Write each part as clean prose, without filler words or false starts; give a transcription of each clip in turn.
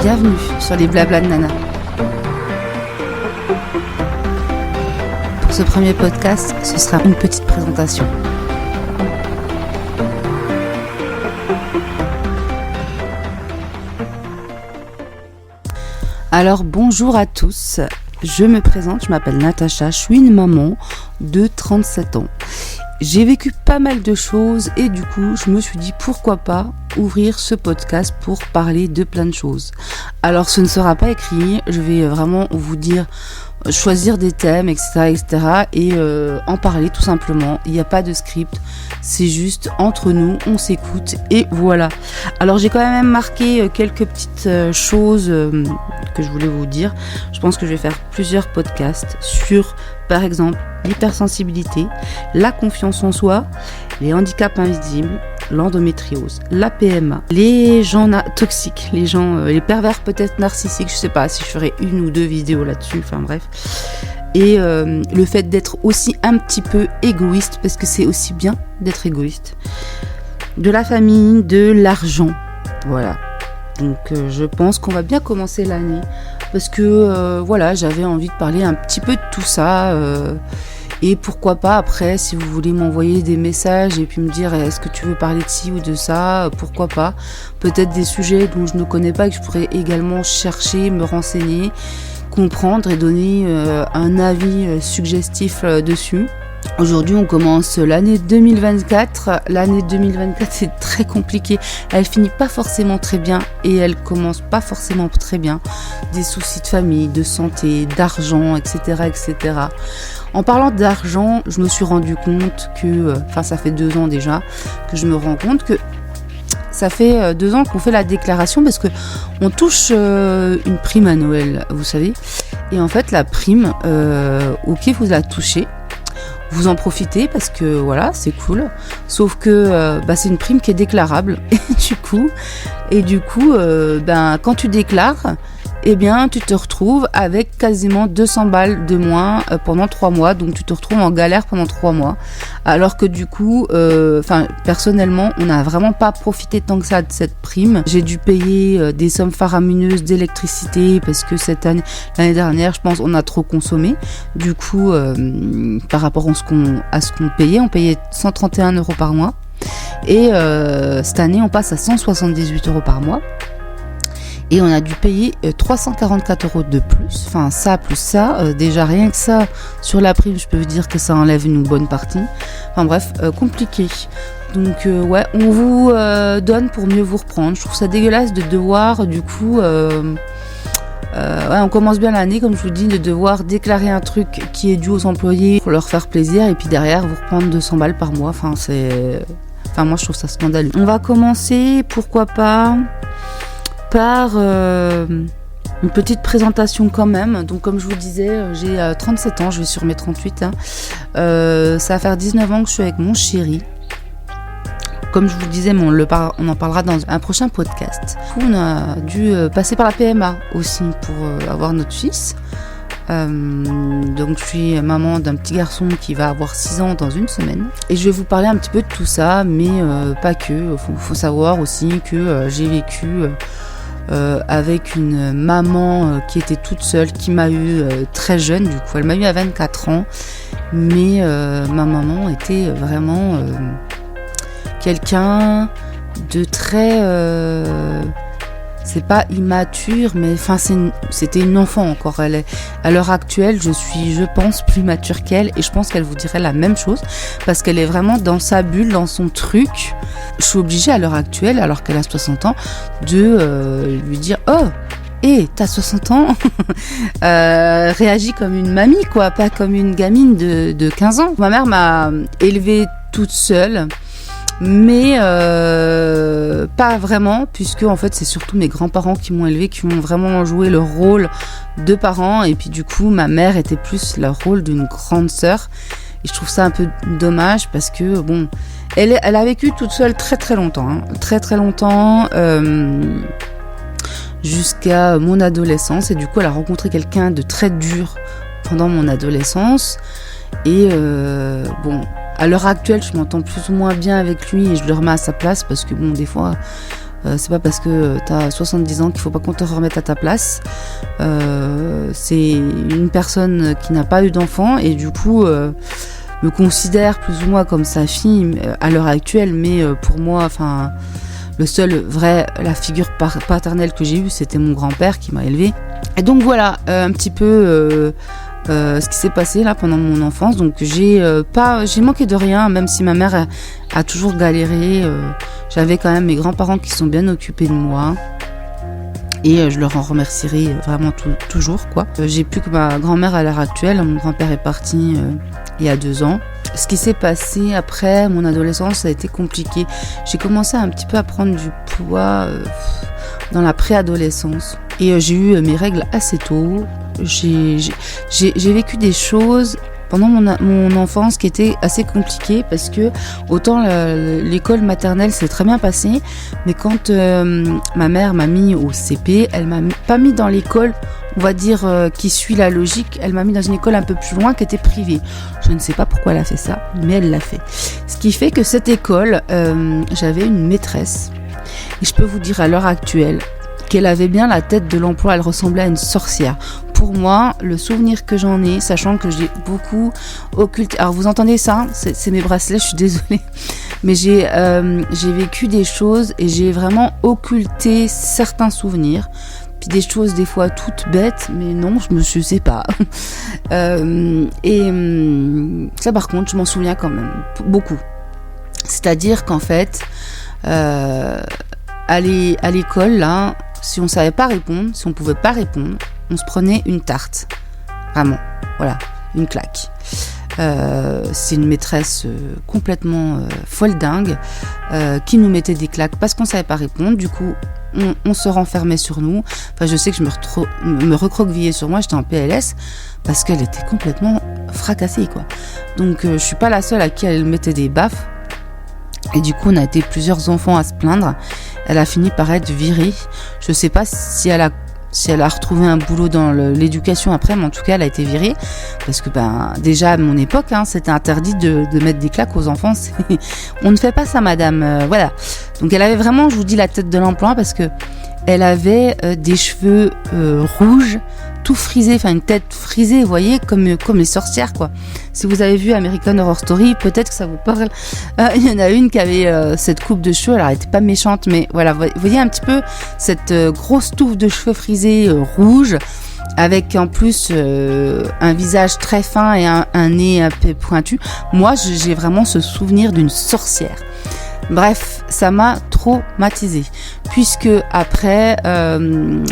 Bienvenue sur les blabla de Nana. Pour ce premier podcast, ce sera une petite présentation. Alors bonjour à tous, je me présente, je m'appelle Natacha, je suis une maman de 37 ans. J'ai vécu pas mal de choses et du coup je me suis dit pourquoi pas ouvrir ce podcast pour parler de plein de choses. Alors ce ne sera pas écrit, je vais vraiment vous dire, choisir des thèmes, etc. et en parler tout simplement. Il n'y a pas de script, c'est juste entre nous, on s'écoute et voilà. Alors j'ai quand même marqué quelques petites choses que je voulais vous dire. Je pense que je vais faire plusieurs podcasts sur, par exemple, l'hypersensibilité, la confiance en soi, les handicaps invisibles, l'endométriose, la PMA, les gens toxiques, les pervers peut-être narcissiques, je sais pas si je ferai une ou deux vidéos là-dessus, enfin bref. Et le fait d'être aussi un petit peu égoïste, parce que c'est aussi bien d'être égoïste. De la famille, de l'argent, voilà. Donc je pense qu'on va bien commencer l'année, parce que voilà, j'avais envie de parler un petit peu de tout ça. Et pourquoi pas après, si vous voulez m'envoyer des messages et puis me dire est-ce que tu veux parler de ci ou de ça, pourquoi pas. Peut-être des sujets dont je ne connais pas et que je pourrais également chercher, me renseigner, comprendre et donner un avis suggestif dessus. Aujourd'hui, on commence l'année 2024. L'année 2024, c'est très compliqué. Elle finit pas forcément très bien et elle commence pas forcément très bien. Des soucis de famille, de santé, d'argent, etc., etc. En parlant d'argent, je me suis rendu compte que, ça fait 2 ans déjà, que je me rends compte que ça fait 2 ans qu'on fait la déclaration parce que on touche une prime à Noël, vous savez. Et en fait, la prime, ok, vous la touchez. Vous en profitez parce que voilà, c'est cool. Sauf que c'est une prime qui est déclarable. Et du coup, quand tu déclares, eh bien, tu te retrouves avec quasiment 200 balles de moins pendant 3 mois. Donc, tu te retrouves en galère pendant 3 mois. Alors que du coup, personnellement, on n'a vraiment pas profité tant que ça de cette prime. J'ai dû payer des sommes faramineuses d'électricité parce que l'année dernière, je pense, on a trop consommé. Du coup, par rapport à ce qu'on payait, on payait 131 € par mois. Et cette année, on passe à 178 € par mois. Et on a dû payer 344 € de plus. Enfin, ça plus ça, déjà rien que ça, sur la prime, je peux vous dire que ça enlève une bonne partie. Enfin bref, compliqué. Donc ouais, on vous donne pour mieux vous reprendre. Je trouve ça dégueulasse de devoir, du coup... on commence bien l'année, comme je vous dis, de devoir déclarer un truc qui est dû aux employés pour leur faire plaisir. Et puis derrière, vous reprendre 200 balles par mois. Moi, je trouve ça scandaleux. On va commencer, pourquoi pas... par une petite présentation quand même. Donc comme je vous disais, j'ai 37 ans, je vais sur mes 38. Ça va faire 19 ans que je suis avec mon chéri. Comme je vous disais, on en parlera dans un prochain podcast. On a dû passer par la PMA aussi pour avoir notre fils. Donc je suis maman d'un petit garçon qui va avoir 6 ans dans une semaine. Et je vais vous parler un petit peu de tout ça, mais pas que. Faut savoir aussi que j'ai vécu... avec une maman qui était toute seule, qui m'a eu très jeune, du coup elle m'a eu à 24 ans, mais ma maman était vraiment quelqu'un de très c'est pas immature, mais c'était une enfant encore. À l'heure actuelle, je suis, je pense, plus mature qu'elle, et je pense qu'elle vous dirait la même chose, parce qu'elle est vraiment dans sa bulle, dans son truc. Je suis obligée à l'heure actuelle, alors qu'elle a 60 ans, de lui dire « Oh, t'as 60 ans ?» Réagis comme une mamie, quoi, pas comme une gamine de 15 ans. Ma mère m'a élevée toute seule, mais pas vraiment, puisque en fait c'est surtout mes grands-parents qui m'ont élevée, qui ont vraiment joué le rôle de parents, et puis du coup ma mère était plus le rôle d'une grande sœur, et je trouve ça un peu dommage parce que bon, elle a vécu toute seule très très longtemps, très très longtemps, jusqu'à mon adolescence, et du coup elle a rencontré quelqu'un de très dur pendant mon adolescence, et à l'heure actuelle, je m'entends plus ou moins bien avec lui et je le remets à sa place parce que bon, des fois, C'est pas parce que t'as 70 ans qu'il faut pas qu'on te remette à ta place. C'est une personne qui n'a pas eu d'enfant et du coup me considère plus ou moins comme sa fille à l'heure actuelle, mais pour moi, enfin, la figure paternelle que j'ai eue, c'était mon grand-père qui m'a élevée. Et donc voilà, un petit peu ce qui s'est passé là pendant mon enfance. Donc j'ai manqué de rien, même si ma mère a toujours galéré. J'avais quand même mes grands-parents qui sont bien occupés de moi. Et je leur en remercierai vraiment toujours, quoi. J'ai plus que ma grand-mère à l'heure actuelle. Mon grand-père est parti il y a 2 ans. Ce qui s'est passé après mon adolescence, ça a été compliqué. J'ai commencé un petit peu à prendre du poids dans la préadolescence. Et j'ai eu mes règles assez tôt. J'ai vécu des choses pendant mon enfance qui étaient assez compliquées parce que autant l'école maternelle s'est très bien passée, mais quand ma mère m'a mis au CP, elle m'a pas mis dans l'école, on va dire, qui suit la logique, elle m'a mis dans une école un peu plus loin qui était privée. Je ne sais pas pourquoi elle a fait ça, mais elle l'a fait. Ce qui fait que cette école, j'avais une maîtresse, et je peux vous dire à l'heure actuelle qu'elle avait bien la tête de l'emploi, elle ressemblait à une sorcière. Pour moi, le souvenir que j'en ai, sachant que j'ai beaucoup occulté... Alors vous entendez ça ? C'est mes bracelets, je suis désolée. Mais j'ai vécu des choses et j'ai vraiment occulté certains souvenirs. Puis des choses des fois toutes bêtes, mais non, je sais pas. Ça par contre, je m'en souviens quand même beaucoup. C'est-à-dire qu'en fait, à l'école, là, si on savait pas répondre, si on pouvait pas répondre, on se prenait une tarte. Vraiment, voilà, une claque. C'est une maîtresse complètement folle dingue qui nous mettait des claques parce qu'on savait pas répondre. Du coup, on se renfermait sur nous. Enfin, je sais que je me recroquevillais sur moi, j'étais en PLS parce qu'elle était complètement fracassée, quoi. Donc, je suis pas la seule à qui elle mettait des baffes. Et du coup, on a été plusieurs enfants à se plaindre. Elle a fini par être virée. Je sais pas si elle a retrouvé un boulot dans l'éducation après, mais en tout cas, elle a été virée. Parce que, déjà, à mon époque, c'était interdit de mettre des claques aux enfants. On ne fait pas ça, madame. Voilà. Donc, elle avait vraiment, je vous dis, la tête de l'emploi parce que elle avait des cheveux rouges, tout frisé, enfin une tête frisée, vous voyez, comme les sorcières, quoi. Si vous avez vu American Horror Story, peut-être que ça vous parle. Il y en a une qui avait cette coupe de cheveux, alors elle était pas méchante, mais voilà, vous voyez un petit peu cette grosse touffe de cheveux frisés rouges, avec en plus un visage très fin et un nez un peu pointu. Moi, j'ai vraiment ce souvenir d'une sorcière. Bref, ça m'a traumatisée, puisque après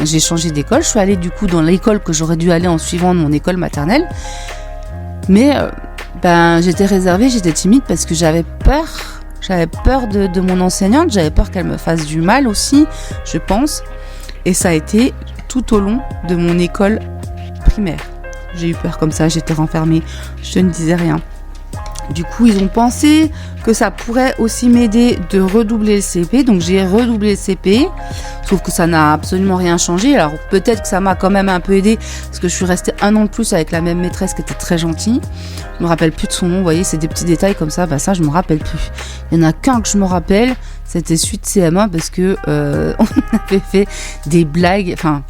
j'ai changé d'école, je suis allée du coup dans l'école que j'aurais dû aller en suivant mon école maternelle, mais j'étais réservée, j'étais timide parce que j'avais peur de mon enseignante, j'avais peur qu'elle me fasse du mal aussi, je pense, et ça a été tout au long de mon école primaire. J'ai eu peur comme ça, j'étais renfermée, je ne disais rien. Du coup, ils ont pensé que ça pourrait aussi m'aider de redoubler le CP. Donc, j'ai redoublé le CP. Sauf que ça n'a absolument rien changé. Alors, peut-être que ça m'a quand même un peu aidé. Parce que je suis restée 1 an de plus avec la même maîtresse qui était très gentille. Je me rappelle plus de son nom. Vous voyez, c'est des petits détails comme ça. Ça, je me rappelle plus. Il y en a qu'un que je me rappelle. C'était suite CM1 parce que on avait fait des blagues. Enfin...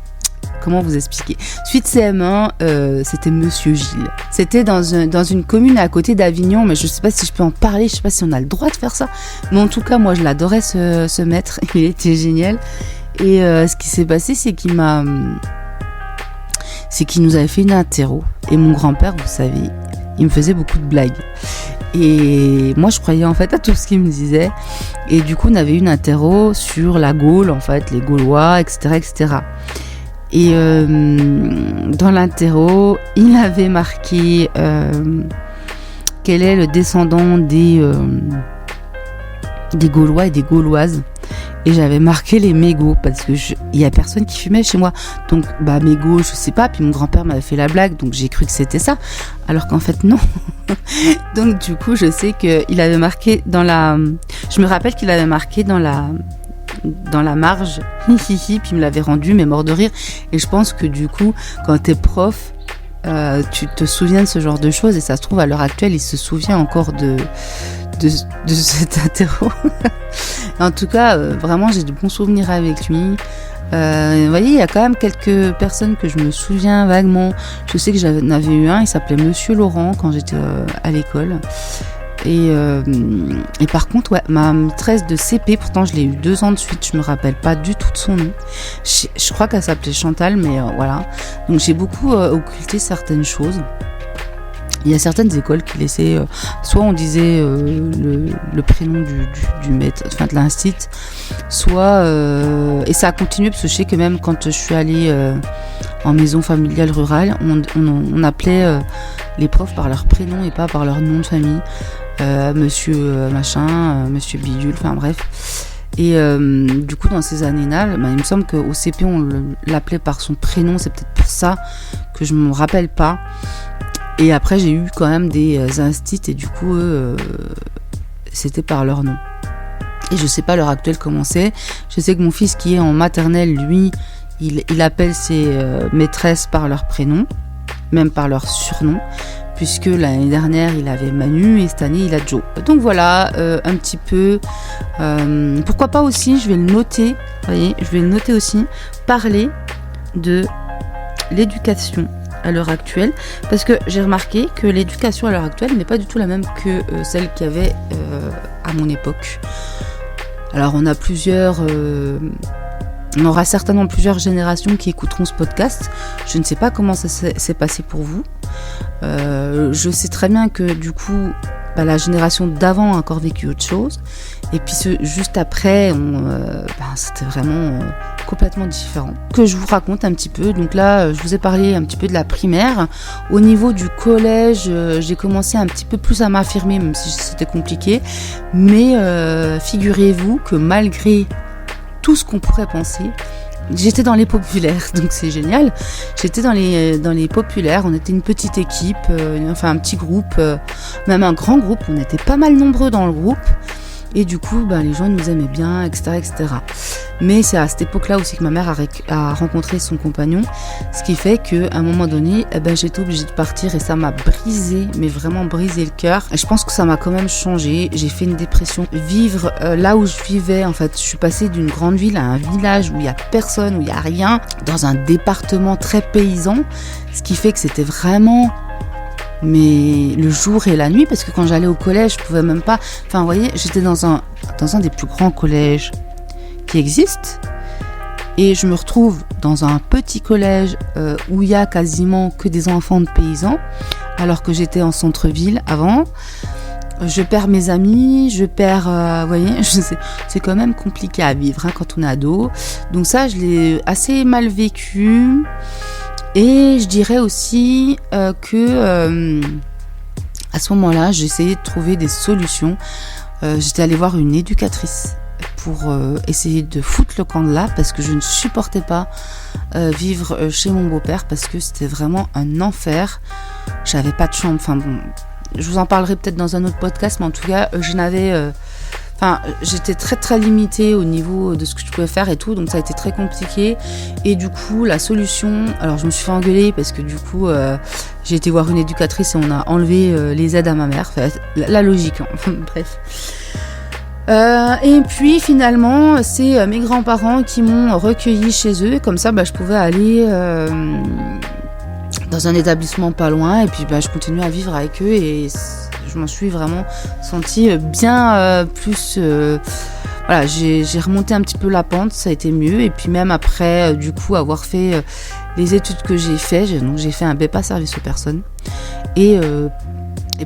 Comment vous expliquer ? Suite CM1, c'était Monsieur Gilles. C'était dans une commune à côté d'Avignon, mais je ne sais pas si je peux en parler, je ne sais pas si on a le droit de faire ça. Mais en tout cas, moi, je l'adorais, ce maître. Il était génial. Et ce qui s'est passé, c'est qu'il nous avait fait une interro. Et mon grand-père, vous savez, il me faisait beaucoup de blagues. Et moi, je croyais en fait à tout ce qu'il me disait. Et du coup, on avait une interro sur la Gaule, en fait, les Gaulois, etc., etc. Et dans l'interro, il avait marqué quel est le descendant des Gaulois et des Gauloises. Et j'avais marqué les mégots parce que il y a personne qui fumait chez moi. Donc mégots, je sais pas. Puis mon grand-père m'avait fait la blague, donc j'ai cru que c'était ça, alors qu'en fait non. Donc du coup, je sais que il avait marqué je me rappelle qu'il avait marqué dans la marge, puis il me l'avait rendu, mais mort de rire. Et je pense que du coup, quand t'es prof, tu te souviens de ce genre de choses, et ça se trouve à l'heure actuelle, il se souvient encore de de cet interro. En tout cas, vraiment, j'ai de bons souvenirs avec lui. Vous voyez, il y a quand même quelques personnes que je me souviens vaguement. Je sais que j'en avais eu un, il s'appelait Monsieur Laurent quand j'étais à l'école. Et par contre, ouais, ma maîtresse de CP, pourtant je l'ai eu 2 ans de suite, je me rappelle pas du tout de son nom. Je crois qu'elle s'appelait Chantal, mais voilà. Donc j'ai beaucoup occulté certaines choses. Il y a certaines écoles qui laissaient, soit on disait le prénom du maître, enfin de l'instit, soit et ça a continué parce que je sais que même quand je suis allée en maison familiale rurale, on appelait les profs par leur prénom et pas par leur nom de famille, monsieur machin, monsieur bidule, enfin bref. Et du coup dans ces années-là, il me semble qu'au CP on l'appelait par son prénom, c'est peut-être pour ça que je me rappelle pas. Et après, j'ai eu quand même des instits et du coup, c'était par leur nom. Et je sais pas à l'heure actuelle comment c'est. Je sais que mon fils qui est en maternelle, lui, il appelle ses maîtresses par leur prénom, même par leur surnom, puisque l'année dernière, il avait Manu et cette année, il a Joe. Donc voilà, un petit peu. Pourquoi pas aussi, je vais le noter, vous voyez, je vais le noter aussi, parler de l'éducation à l'heure actuelle, parce que j'ai remarqué que l'éducation à l'heure actuelle n'est pas du tout la même que celle qu'il y avait à mon époque. Alors on aura certainement plusieurs générations qui écouteront ce podcast. Je ne sais pas comment ça s'est passé pour vous. Je sais très bien que du coup, la génération d'avant a encore vécu autre chose. Et puis juste après, c'était vraiment complètement différent. Que je vous raconte un petit peu. Donc là, je vous ai parlé un petit peu de la primaire. Au niveau du collège, j'ai commencé un petit peu plus à m'affirmer, même si c'était compliqué. Mais figurez-vous que malgré tout ce qu'on pourrait penser, j'étais dans les populaires, donc c'est génial. J'étais dans les populaires, on était une petite équipe, un petit groupe, même un grand groupe, on était pas mal nombreux dans le groupe. Et du coup, les gens nous aimaient bien, etc., etc. Mais c'est à cette époque-là aussi que ma mère a rencontré son compagnon, ce qui fait qu'à un moment donné, j'étais obligée de partir et ça m'a brisé, mais vraiment brisé le cœur. Et je pense que ça m'a quand même changé. J'ai fait une dépression. Vivre là où je vivais, en fait, je suis passée d'une grande ville à un village où il n'y a personne, où il n'y a rien, dans un département très paysan, ce qui fait que c'était vraiment... mais le jour et la nuit, parce que quand j'allais au collège, je pouvais même pas... Enfin, vous voyez, j'étais dans un des plus grands collèges qui existent, et je me retrouve dans un petit collège où il y a quasiment que des enfants de paysans, alors que j'étais en centre-ville avant. Je perds mes amis, vous voyez, c'est quand même compliqué à vivre quand on est ado. Donc ça, je l'ai assez mal vécu. Et je dirais aussi que à ce moment-là, j'essayais de trouver des solutions. J'étais allée voir une éducatrice pour essayer de foutre le camp de là, parce que je ne supportais pas vivre chez mon beau-père, parce que c'était vraiment un enfer. J'avais pas de chambre. Enfin bon, je vous en parlerai peut-être dans un autre podcast, mais en tout cas, j'étais très très limitée au niveau de ce que je pouvais faire et tout, donc ça a été très compliqué. Et du coup, la solution, alors je me suis fait engueuler parce que du coup, j'ai été voir une éducatrice et on a enlevé les aides à ma mère. Enfin, la logique, hein. Bref. Et puis finalement, c'est mes grands-parents qui m'ont recueilli chez eux, comme ça, je pouvais aller dans un établissement pas loin, et puis je continuais à vivre avec eux, et je m'en suis vraiment sentie bien plus... voilà, j'ai remonté un petit peu la pente, ça a été mieux. Et puis même après, du coup, avoir fait les études que j'ai fait, donc j'ai fait un BEPA service aux personnes, et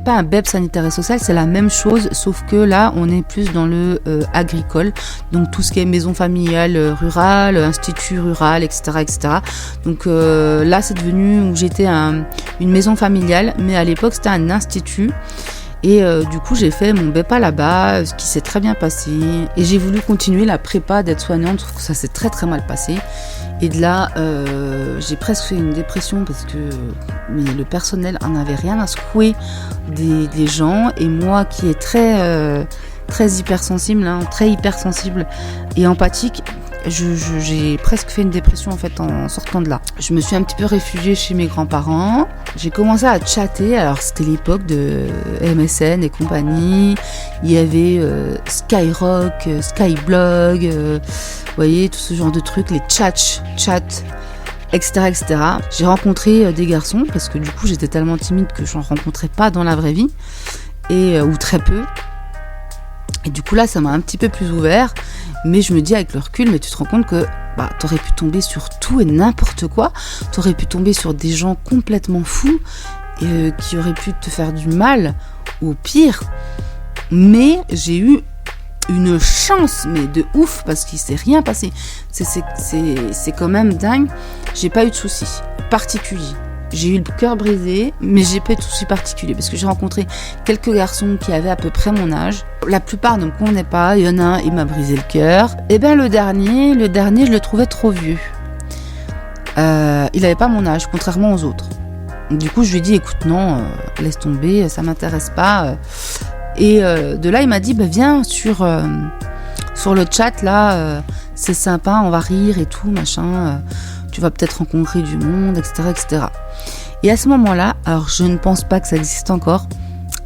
pas un BEP sanitaire et social, c'est la même chose, sauf que là, on est plus dans le agricole, donc tout ce qui est maison familiale rurale, institut rural, etc., etc. Donc là, c'est devenu où j'étais une maison familiale, mais à l'époque, c'était un institut. Et du coup, j'ai fait mon BEPA là-bas, ce qui s'est très bien passé. Et j'ai voulu continuer la prépa d'être soignante, sauf que ça s'est très très mal passé. Et de là, j'ai presque fait une dépression parce que le personnel en avait rien à secouer des gens. Et moi qui est très hypersensible, très hypersensible et empathique, j'ai presque fait une dépression en fait en sortant de là. Je me suis un petit peu réfugiée chez mes grands-parents. J'ai commencé à chatter. Alors c'était l'époque de MSN et compagnie. Il y avait Skyrock, Skyblog, vous voyez, tout ce genre de trucs, les chats, etc., etc. J'ai rencontré des garçons parce que du coup j'étais tellement timide que je n'en rencontrais pas dans la vraie vie, ou très peu. Et du coup là ça m'a un petit peu plus ouvert, mais je me dis avec le recul, mais tu te rends compte que t'aurais pu tomber sur tout et n'importe quoi, t'aurais pu tomber sur des gens complètement fous qui auraient pu te faire du mal, ou pire. Mais j'ai eu une chance, mais de ouf, parce qu'il s'est rien passé. C'est quand même dingue. J'ai pas eu de soucis particuliers. J'ai eu le cœur brisé, mais j'ai pas eu de soucis particuliers parce que j'ai rencontré quelques garçons qui avaient à peu près mon âge. La plupart ne me convenaient pas. Il y en a un, il m'a brisé le cœur. Et bien le dernier, je le trouvais trop vieux. Il avait pas mon âge, contrairement aux autres. Du coup, je lui ai dit, écoute, non, laisse tomber, ça m'intéresse pas. Et de là, il m'a dit, viens sur le chat, là, c'est sympa, on va rire et tout, machin. Tu vas peut-être rencontrer du monde, etc., etc. Et à ce moment-là, alors je ne pense pas que ça existe encore,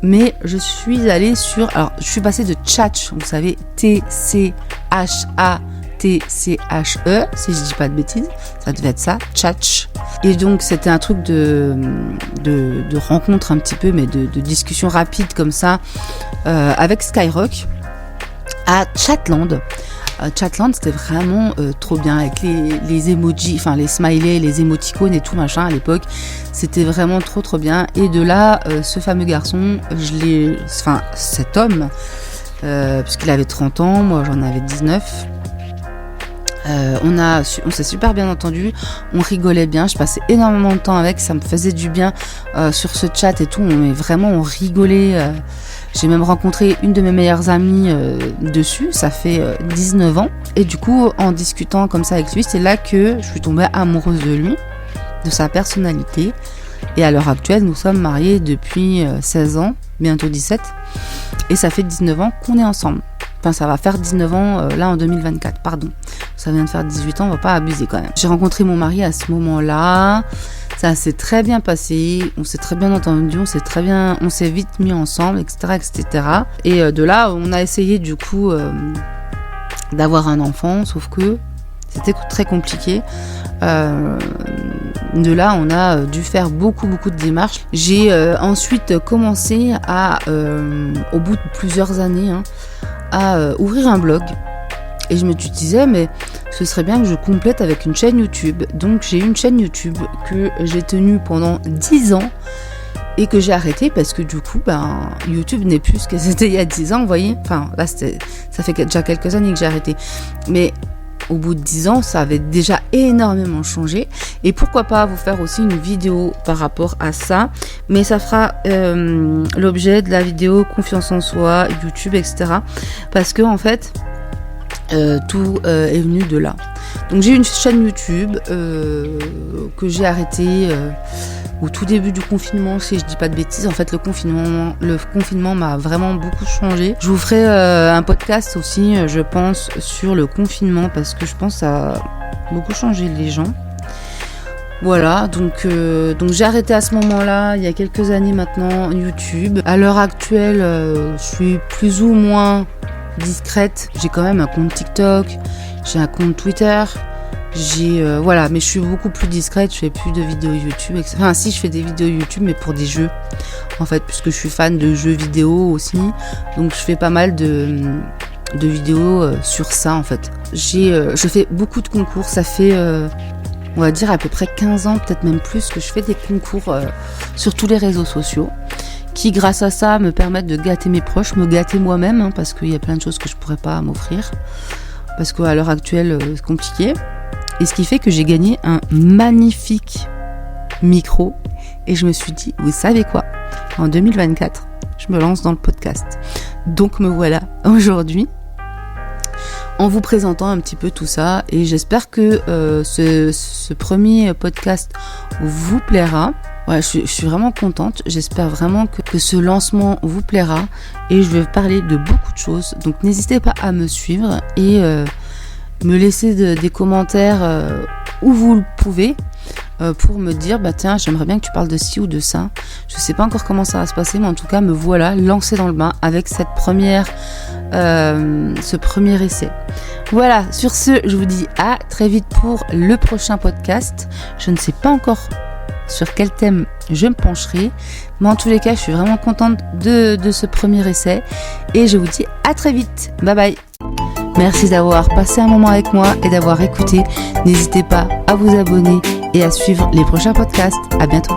mais je suis allée sur... Alors, je suis passée de Tchatch, vous savez, Tchatche, si je dis pas de bêtises, ça devait être ça, Tchatch. Et donc, c'était un truc de rencontre un petit peu, mais de discussion rapide comme ça, avec Skyrock, à Chatland. Chatland, c'était vraiment trop bien avec les emojis, enfin les smileys, les émoticônes et tout machin à l'époque. C'était vraiment trop bien. Et de là, ce fameux garçon, cet homme, puisqu'il avait 30 ans, moi j'en avais 19. On s'est super bien entendu, on rigolait bien, je passais énormément de temps avec, ça me faisait du bien sur ce chat et tout, on rigolait. J'ai même rencontré une de mes meilleures amies dessus, ça fait 19 ans. Et du coup, en discutant comme ça avec lui, c'est là que je suis tombée amoureuse de lui, de sa personnalité. Et à l'heure actuelle, nous sommes mariés depuis 16 ans, bientôt 17. Et ça fait 19 ans qu'on est ensemble. Enfin, ça va faire 19 ans là en 2024, pardon. Ça vient de faire 18 ans, on va pas abuser quand même. J'ai rencontré mon mari à ce moment-là. Ça s'est très bien passé, on s'est très bien entendu, on s'est vite mis ensemble, etc., etc. Et de là, on a essayé du coup d'avoir un enfant, sauf que c'était très compliqué. De là, on a dû faire beaucoup de démarches. J'ai ensuite commencé au bout de plusieurs années, à ouvrir un blog. Et je me disais, mais ce serait bien que je complète avec une chaîne YouTube. Donc j'ai une chaîne YouTube que j'ai tenue pendant 10 ans et que j'ai arrêtée parce que du coup, YouTube n'est plus ce que c'était il y a 10 ans, vous voyez. Enfin, là, ça fait déjà quelques années que j'ai arrêté. Mais au bout de 10 ans, ça avait déjà énormément changé. Et pourquoi pas vous faire aussi une vidéo par rapport à ça. Mais ça fera l'objet de la vidéo confiance en soi, YouTube, etc. Parce que en fait... tout est venu de là. Donc j'ai une chaîne YouTube que j'ai arrêtée au tout début du confinement, si je dis pas de bêtises. En fait, le confinement m'a vraiment beaucoup changé. Je vous ferai un podcast aussi, je pense, sur le confinement parce que je pense que ça a beaucoup changé les gens. Voilà, donc j'ai arrêté à ce moment-là, il y a quelques années maintenant, YouTube. À l'heure actuelle, je suis plus ou moins discrète. J'ai quand même un compte TikTok, j'ai un compte Twitter, mais je suis beaucoup plus discrète, je fais plus de vidéos YouTube, etc. Enfin si, je fais des vidéos YouTube mais pour des jeux en fait, puisque je suis fan de jeux vidéo aussi, donc je fais pas mal de vidéos sur ça en fait. Je fais beaucoup de concours, ça fait on va dire à peu près 15 ans, peut-être même plus, que je fais des concours sur tous les réseaux sociaux qui grâce à ça me permettent de gâter mes proches, me gâter moi-même, parce qu'il y a plein de choses que je pourrais pas m'offrir, parce qu'à l'heure actuelle c'est compliqué. Et ce qui fait que j'ai gagné un magnifique micro et je me suis dit, vous savez quoi, en 2024 je me lance dans le podcast. Donc me voilà aujourd'hui en vous présentant un petit peu tout ça, et j'espère que ce premier podcast vous plaira. Ouais, je suis vraiment contente, j'espère vraiment que ce lancement vous plaira, et je vais parler de beaucoup de choses, donc n'hésitez pas à me suivre, et me laisser des commentaires où vous le pouvez pour me dire tiens, j'aimerais bien que tu parles de ci ou de ça. Je sais pas encore comment ça va se passer, mais en tout cas me voilà lancée dans le bain avec ce premier essai. Voilà, sur ce, je vous dis à très vite pour le prochain podcast. Je ne sais pas encore sur quel thème je me pencherai, mais en tous les cas, je suis vraiment contente de ce premier essai et je vous dis à très vite. Bye bye. Merci d'avoir passé un moment avec moi et d'avoir écouté. N'hésitez pas à vous abonner et à suivre les prochains podcasts. À bientôt.